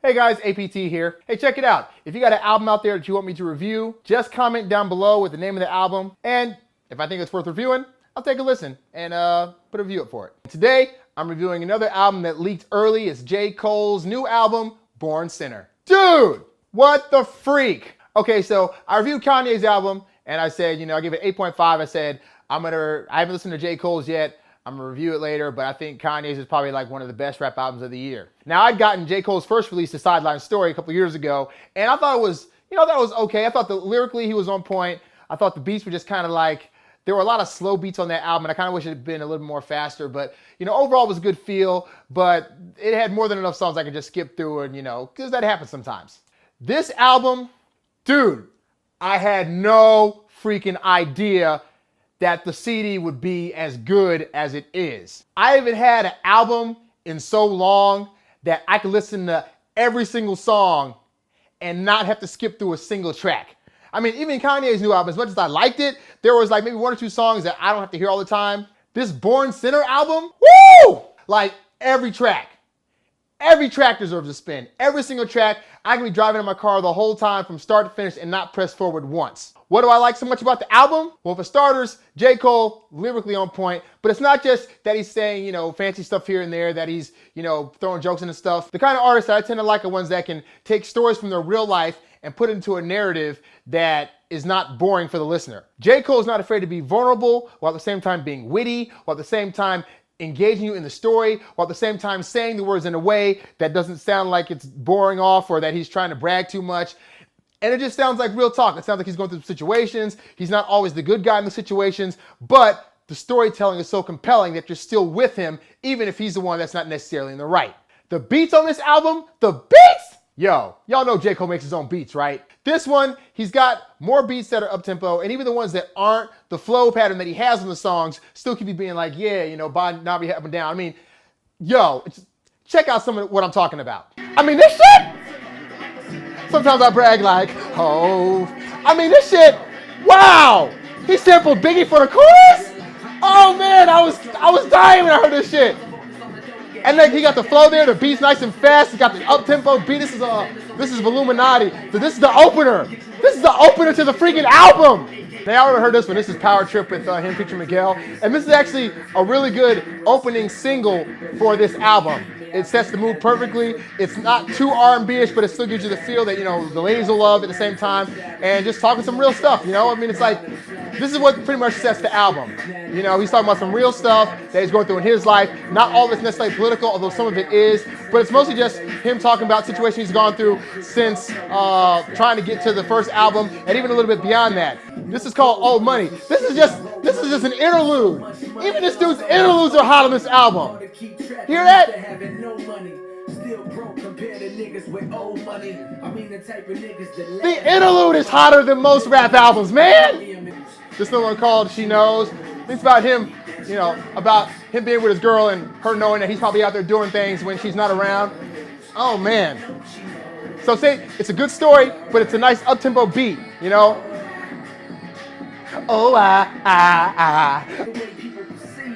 Hey guys, A.P.T here. Hey, check it out. If you got an album out there that you want me to review, just comment down below with the name of the album. And if I think it's worth reviewing, I'll take a listen and put a review up for it. Today, I'm reviewing another album that leaked early. It's J. Cole's new album, Born Sinner. Dude, what the freak? Okay, so I reviewed Kanye's album and I said, I gave it 8.5. I said, I haven't listened to J. Cole's yet. I'm gonna review it later, but I think Kanye's is probably like one of the best rap albums of the year. Now, I'd gotten J. Cole's first release, The Sideline Story, a couple years ago, and I thought it was, that was okay. I thought that lyrically he was on point. I thought the beats were just kind of like, there were a lot of slow beats on that album, and I kind of wish it had been a little more faster, but, overall it was a good feel, but it had more than enough songs I could just skip through and, because that happens sometimes. This album, dude, I had no freaking idea that the CD would be as good as it is. I haven't had an album in so long that I could listen to every single song and not have to skip through a single track. I mean, even Kanye's new album, as much as I liked it, there was like maybe one or two songs that I don't have to hear all the time. This Born Sinner album, woo! Like every track deserves a spin. Every single track, I can be driving in my car the whole time from start to finish and not press forward once. What do I like so much about the album? Well, for starters, J. Cole, lyrically on point, but it's not just that he's saying, fancy stuff here and there, that he's, throwing jokes into stuff. The kind of artists that I tend to like are ones that can take stories from their real life and put it into a narrative that is not boring for the listener. J. Cole is not afraid to be vulnerable while at the same time being witty, while at the same time engaging you in the story, while at the same time saying the words in a way that doesn't sound like it's boring off or that he's trying to brag too much. And it just sounds like real talk. It sounds like he's going through situations. He's not always the good guy in the situations, but the storytelling is so compelling that you're still with him, even if he's the one that's not necessarily in the right. The beats on this album, the beats! Yo, y'all know J. Cole makes his own beats, right? This one, he's got more beats that are up-tempo, and even the ones that aren't, the flow pattern that he has on the songs still keep you being like, yeah, body up and down. I mean, yo, check out some of what I'm talking about. I mean, this shit! Sometimes I brag like, oh. I mean, this shit, wow! He sampled Biggie for the chorus? Oh man, I was dying when I heard this shit. And then he got the flow there, the beat's nice and fast. He got the up-tempo beat. This is Illuminati. So this is the opener. This is the opener to the freaking album. Now, I already heard this one. This is Power Trip with him featuring Miguel. And this is actually a really good opening single for this album. It sets the mood perfectly. It's not too R&B-ish, but it still gives you the feel that, the ladies will love at the same time. And just talking some real stuff, I mean, it's like, this is what pretty much sets the album. He's talking about some real stuff that he's going through in his life. Not all of it's necessarily political, although some of it is. But it's mostly just him talking about situations he's gone through since trying to get to the first album, and even a little bit beyond that. This is called Old Money. This is just an interlude. Even this dude's interludes are hot on this album. Hear that? The interlude is hotter than most rap albums, man. This little one called She Knows. It's about him, about him being with his girl and her knowing that he's probably out there doing things when she's not around. Oh man. So say it's a good story, but it's a nice up-tempo beat, Oh,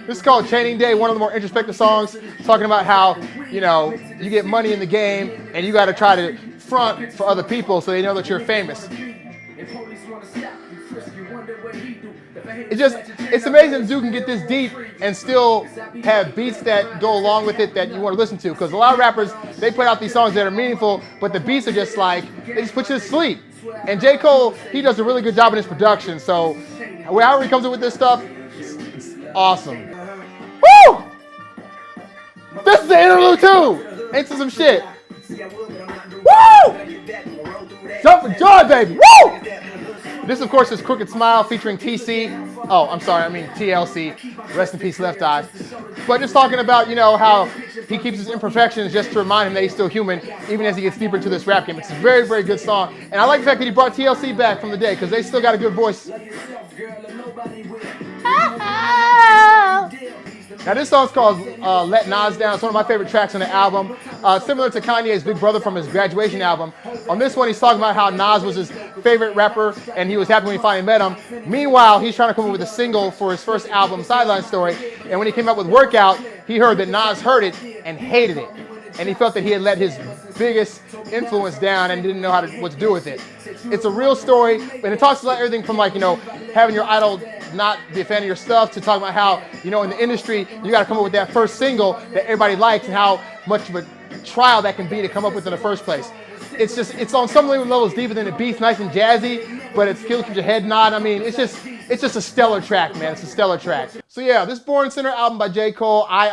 This is called Chaining Day, one of the more introspective songs, talking about how, you get money in the game and you got to try to front for other people so they know that you're famous. It's amazing that Zoo can get this deep and still have beats that go along with it that you want to listen to. Because a lot of rappers, they put out these songs that are meaningful, but the beats are just like, they just put you to sleep. And J. Cole, he does a really good job in his production. So however he comes up with this stuff, it's awesome. Woo! This is the interlude too! Ain't some shit. Woo! Jump for joy, baby! Woo! This, of course, is Crooked Smile featuring TC. Oh, I'm sorry, I mean TLC. Rest in peace, Left Eye. But just talking about, how he keeps his imperfections just to remind him that he's still human, even as he gets deeper into this rap game. It's a very, very good song. And I like the fact that he brought TLC back from the day, because they still got a good voice. Now this song's called Let Nas Down. It's one of my favorite tracks on the album. Similar to Kanye's Big Brother from his graduation album. On this one, he's talking about how Nas was his favorite rapper and he was happy when he finally met him. Meanwhile, he's trying to come up with a single for his first album, Sideline Story. And when he came up with Workout, he heard that Nas heard it and hated it. And he felt that he had let his biggest influence down and didn't know what to do with it. It's a real story, and it talks about everything from like, you know, having your idol not be a fan of your stuff to talking about how, you know, in the industry, you got to come up with that first single that everybody likes and how much of a trial that can be to come up with in the first place. It's just, it's on some levels deeper than it beats, nice and jazzy, but it still keeps your head nod. I mean, it's just a stellar track, man. It's a stellar track. So yeah, this Born Sinner album by J. Cole, I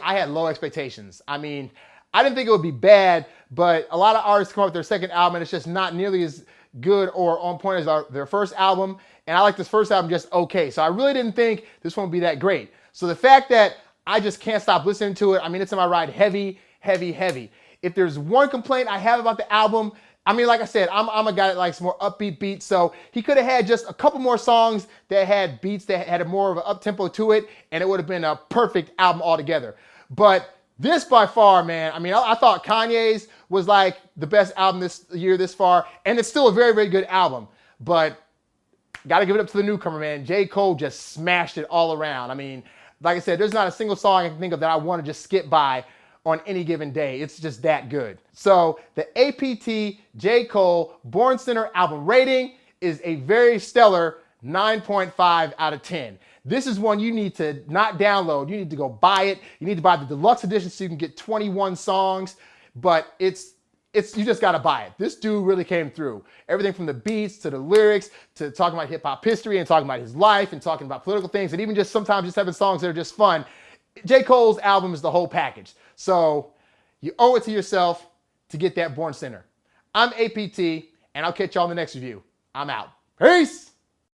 had low expectations. I mean, I didn't think it would be bad, but a lot of artists come up with their second album and it's just not nearly as good or on point as their first album. And I like this first album just okay. So I really didn't think this one would be that great. So the fact that I just can't stop listening to it, I mean, it's in my ride heavy, heavy, heavy. If there's one complaint I have about the album, I mean, like I said, I'm a guy that likes more upbeat beats, so he could have had just a couple more songs that had beats that had more of an up-tempo to it, and it would have been a perfect album altogether. But this by far, man, I mean, I thought Kanye's was like the best album this year this far, and it's still a very, very good album. But gotta give it up to the newcomer, man. J. Cole just smashed it all around. I mean, like I said, there's not a single song I can think of that I want to just skip by on any given day. It's just that good. So the A.P.T. J. Cole Born Sinner album rating is a very stellar 9.5 out of 10. This is one you need to not download. You need to go buy it. You need to buy the deluxe edition so you can get 21 songs, but you just gotta buy it. This dude really came through. Everything from the beats to the lyrics to talking about hip hop history and talking about his life and talking about political things and even just sometimes just having songs that are just fun. J. Cole's album is the whole package. So you owe it to yourself to get that Born Sinner. I'm A.P.T. and I'll catch y'all in the next review. I'm out. Peace!